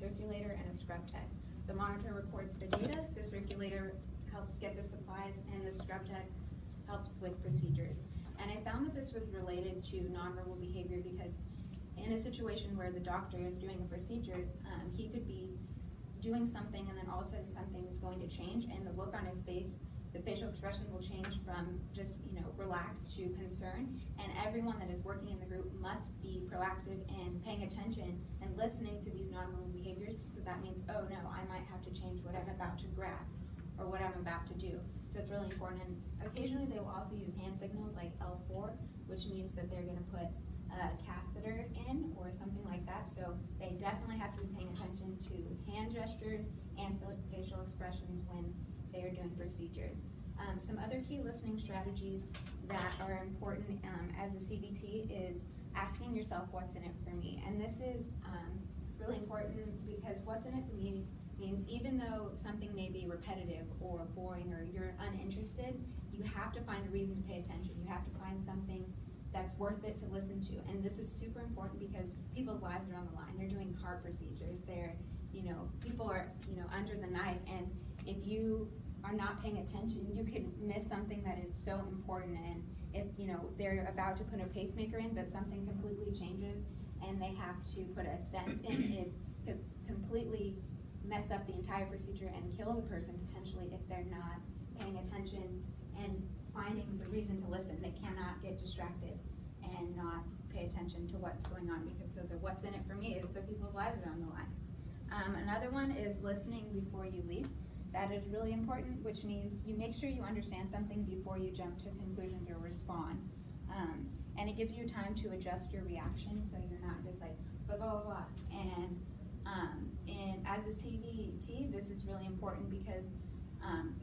circulator, and a scrub tech. The monitor records the data, the circulator helps get the supplies, and the scrub tech helps with procedures. And I found that this was related to nonverbal behavior because in a situation where the doctor is doing a procedure, he could be doing something and then all of a sudden something is going to change, and the look on his face, the facial expression will change from just, relaxed to concern. And everyone that is working in the group must be proactive and paying attention and listening to these nonverbal behaviors, because that means, oh no, I might have to change what I'm about to grab or what I'm about to do. So it's really important. And occasionally they will also use hand signals like L4, which means that they're going to put a catheter in or something like that. So they definitely have to be paying attention to hand gestures and facial expressions when they are doing procedures. Some other key listening strategies that are important as a CBT is asking yourself, what's in it for me? And this is really important because what's in it for me means even though something may be repetitive or boring or you're uninterested, you have to find a reason to pay attention. You have to find something that's worth it to listen to. And this is super important because people's lives are on the line. They're doing heart procedures. They're, people are, under the knife. And if you are not paying attention, you could miss something that is so important. And if, they're about to put a pacemaker in, but something completely changes and they have to put a stent in, it could completely mess up the entire procedure and kill the person potentially if they're not paying attention and finding the reason to listen. They cannot get distracted and not pay attention to what's going on, because the what's in it for me is the people's lives are on the line. Another one is listening before you leap. That is really important, which means you make sure you understand something before you jump to conclusions or respond. And it gives you time to adjust your reaction so you're not just like blah, blah, blah, blah. And as a CBT, this is really important because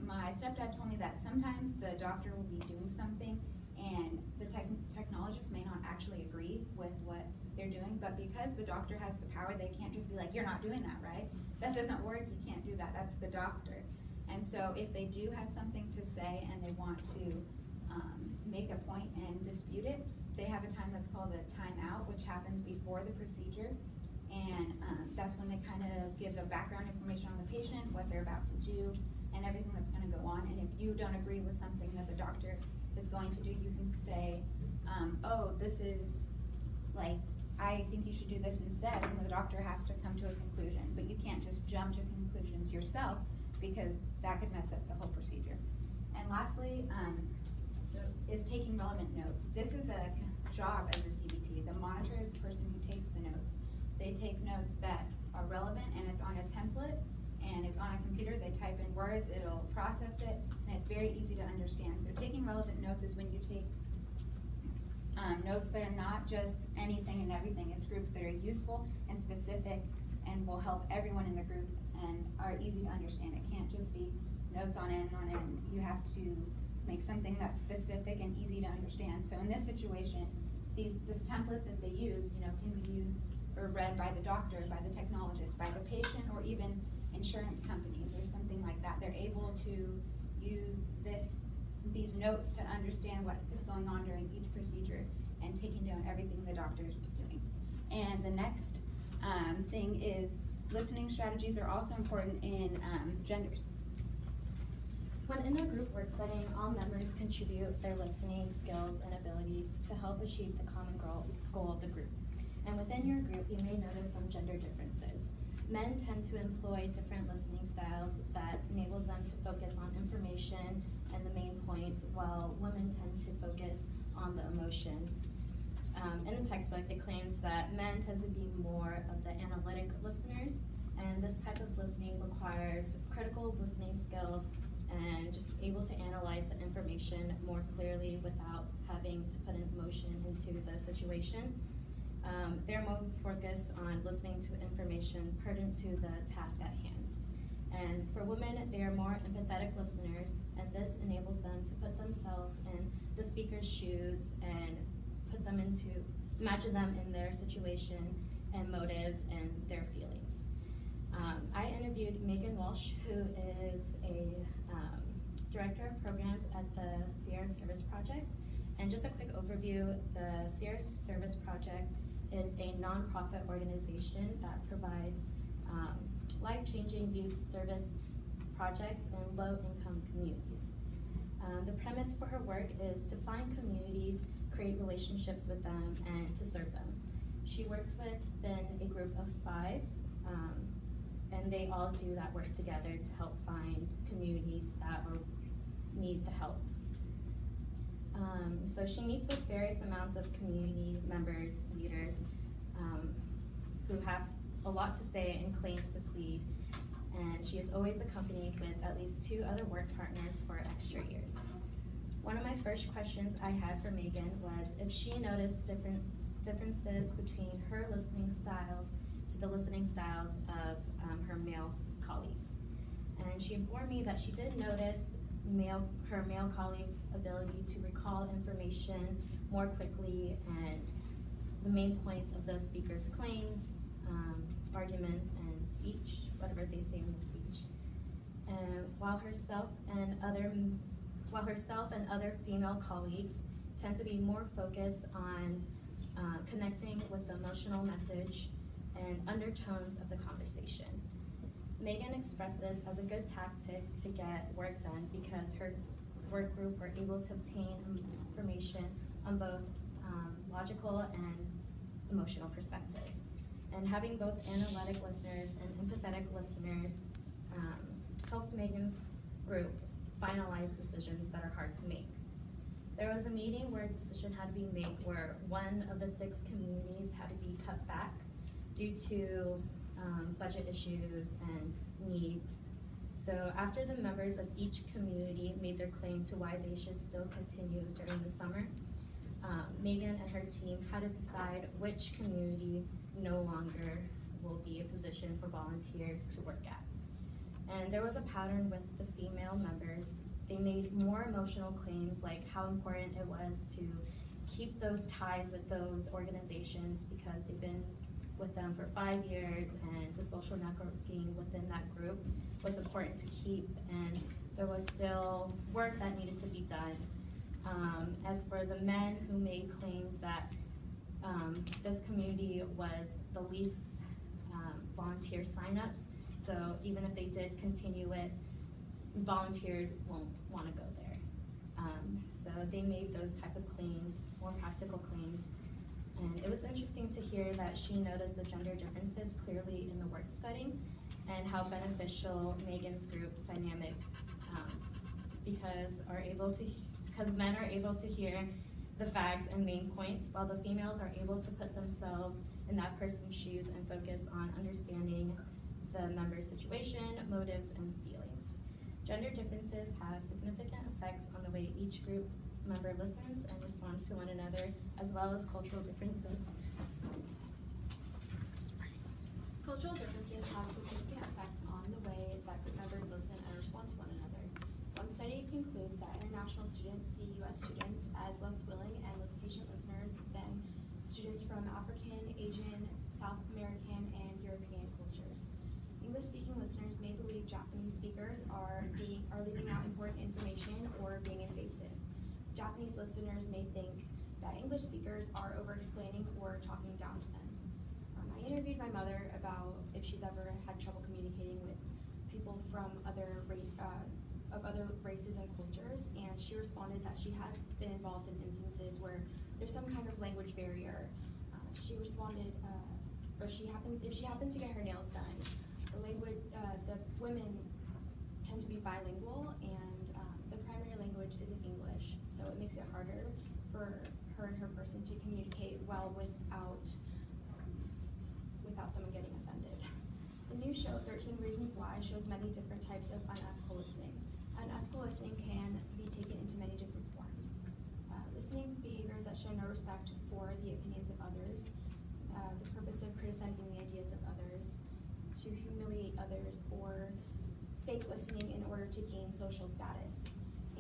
my stepdad told me that sometimes the doctor will be doing something and the technologist may not actually agree with what they're doing, but because the doctor has the power, they can't just be like, you're not doing that, right? That doesn't work, you can't do that, that's the doctor. And so if they do have something to say and they want to make a point and dispute it, they have a time that's called a timeout, which happens before the procedure. And that's when they kind of give the background information on the patient, what they're about to do, and everything that's going to go on. And if you don't agree with something that the doctor is going to do, you can say, oh, this is like, I think you should do this instead, and the doctor has to come to a conclusion. But you can't just jump to conclusions yourself because that could mess up the whole procedure. And lastly, is taking relevant notes. This is a job as a CBT. The monitor is the person who takes the notes. They take notes that are relevant, and it's on a template, and it's on a computer. They type in words, it'll process it, and it's very easy to understand. So taking relevant notes is when you take notes that are not just anything and everything. It's groups that are useful and specific and will help everyone in the group and are easy to understand. It can't just be notes on end on end. You have to make something that's specific and easy to understand. So in this situation, this template that they use, can be used or read by the doctor, by the technologist, by the patient, or even insurance companies or something like that. They're able to use these notes to understand what is going on during each procedure and taking down everything the doctor is doing. And the next thing is listening strategies are also important in genders. When in a group work setting, all members contribute their listening skills and abilities to help achieve the common goal of the group. And within your group, you may notice some gender differences. Men tend to employ different listening styles that enables them to focus on information and the main points, while women tend to focus on the emotion. In the textbook, it claims that men tend to be more of the analytic listeners, and this type of listening requires critical listening skills and just able to analyze the information more clearly without having to put an emotion into the situation. They're more focused on listening to information pertinent to the task at hand. And for women, they are more empathetic listeners, and this enables them to put themselves in the speaker's shoes and imagine them in their situation and motives and their feelings. I interviewed Megan Walsh, who is a director of programs at the Sierra Service Project. And just a quick overview, the Sierra Service Project is a nonprofit organization that provides life-changing youth service projects in low-income communities. The premise for her work is to find communities, create relationships with them, and to serve them. She works within a group of 5, and they all do that work together to help find communities that need the help. So she meets with various amounts of community members, leaders, who have a lot to say and claims to plead, and she is always accompanied with at least 2 other work partners for extra years. One of my first questions I had for Megan was if she noticed differences between her listening styles to the listening styles of her male colleagues. And she informed me that she did notice her male colleagues' ability to recall information more quickly and the main points of the speaker's claims, arguments, and speech, whatever they say in the speech. And while herself and other female colleagues tend to be more focused on connecting with the emotional message and undertones of the conversation. Megan expressed this as a good tactic to get work done because her work group were able to obtain information on both logical and emotional perspective. And having both analytic listeners and empathetic listeners helps Megan's group finalize decisions that are hard to make. There was a meeting where a decision had to be made where one of the 6 communities had to be cut back due to budget issues and needs. So after the members of each community made their claim to why they should still continue during the summer, Megan and her team had to decide which community no longer will be a position for volunteers to work at. And there was a pattern with the female members. They made more emotional claims like how important it was to keep those ties with those organizations because they've been with them for 5 years and the social networking within that group was important to keep, and there was still work that needed to be done. As for the men who made claims that this community was the least volunteer signups, so even if they did continue it, volunteers won't want to go there. So they made those type of claims, more practical claims. And it was interesting to hear that she noticed the gender differences clearly in the work setting and how beneficial Megan's group dynamic because men are able to hear the facts and main points while the females are able to put themselves in that person's shoes and focus on understanding the member's situation, motives, and feelings. Gender differences have significant effects on the way each group member listens and responds to one another, as well as cultural differences. Cultural differences have significant effects on the way that group members listen and respond to one another. One study concludes that international students see U.S. students as less willing and less patient listeners than students from African, Asian, South American, and European cultures. English-speaking listeners may believe Japanese speakers are leaving out important information or being invasive. Japanese listeners may think that English speakers are over-explaining or talking down to them. I interviewed my mother about if she's ever had trouble communicating with people from other races and cultures, and she responded that she has been involved in instances where there's some kind of language barrier. She responded, if she happens to get her nails done, the women tend to be bilingual, and the primary language isn't English, so it makes it harder for her and her person to communicate well without someone getting offended. The new show, 13 Reasons Why, shows many different types of unethical listening. Unethical listening can be taken into many different forms. Listening behaviors that show no respect for the opinions of others, the purpose of criticizing the ideas of others, to humiliate others, or fake listening in order to gain social status.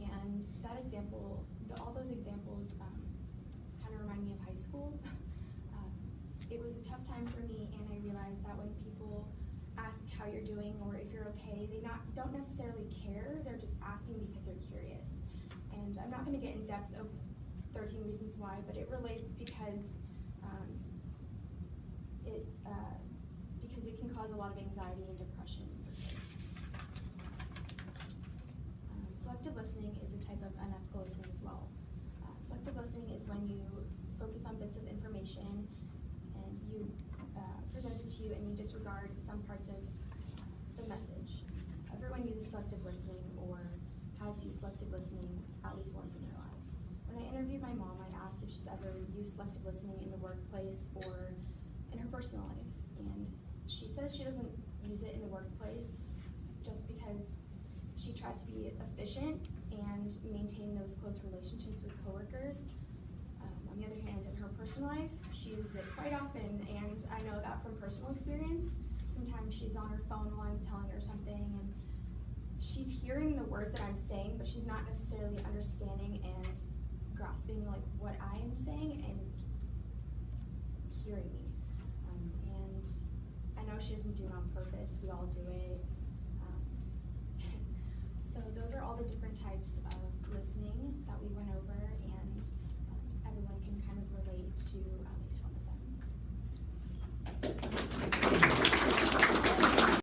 And that example, all those examples kind of remind me of high school. It was a tough time for me, and I realized that when people ask how you're doing or if you're okay, they don't necessarily care, they're just asking because they're curious. And I'm not going to get in depth of 13 Reasons Why, but it relates because it can cause cause a lot of anxiety and depression for kids. Selective listening is a type of unethical listening as well. Selective listening is when you focus on bits of information and you present it to you and you disregard some parts of the message. Everyone uses selective listening or has used selective listening at least once in their lives. When I interviewed my mom, I asked if she's ever used selective listening in the workplace or in her personal life. And she says she doesn't use it in the workplace just because she tries to be efficient and maintain those close relationships with coworkers. On the other hand, in her personal life, she uses it quite often, and I know that from personal experience. Sometimes she's on her phone while I'm telling her something, and she's hearing the words that I'm saying, but she's not necessarily understanding and grasping like what I am saying and hearing me. And I know she doesn't do it on purpose. We all do it. So those are all the different types of listening that we went over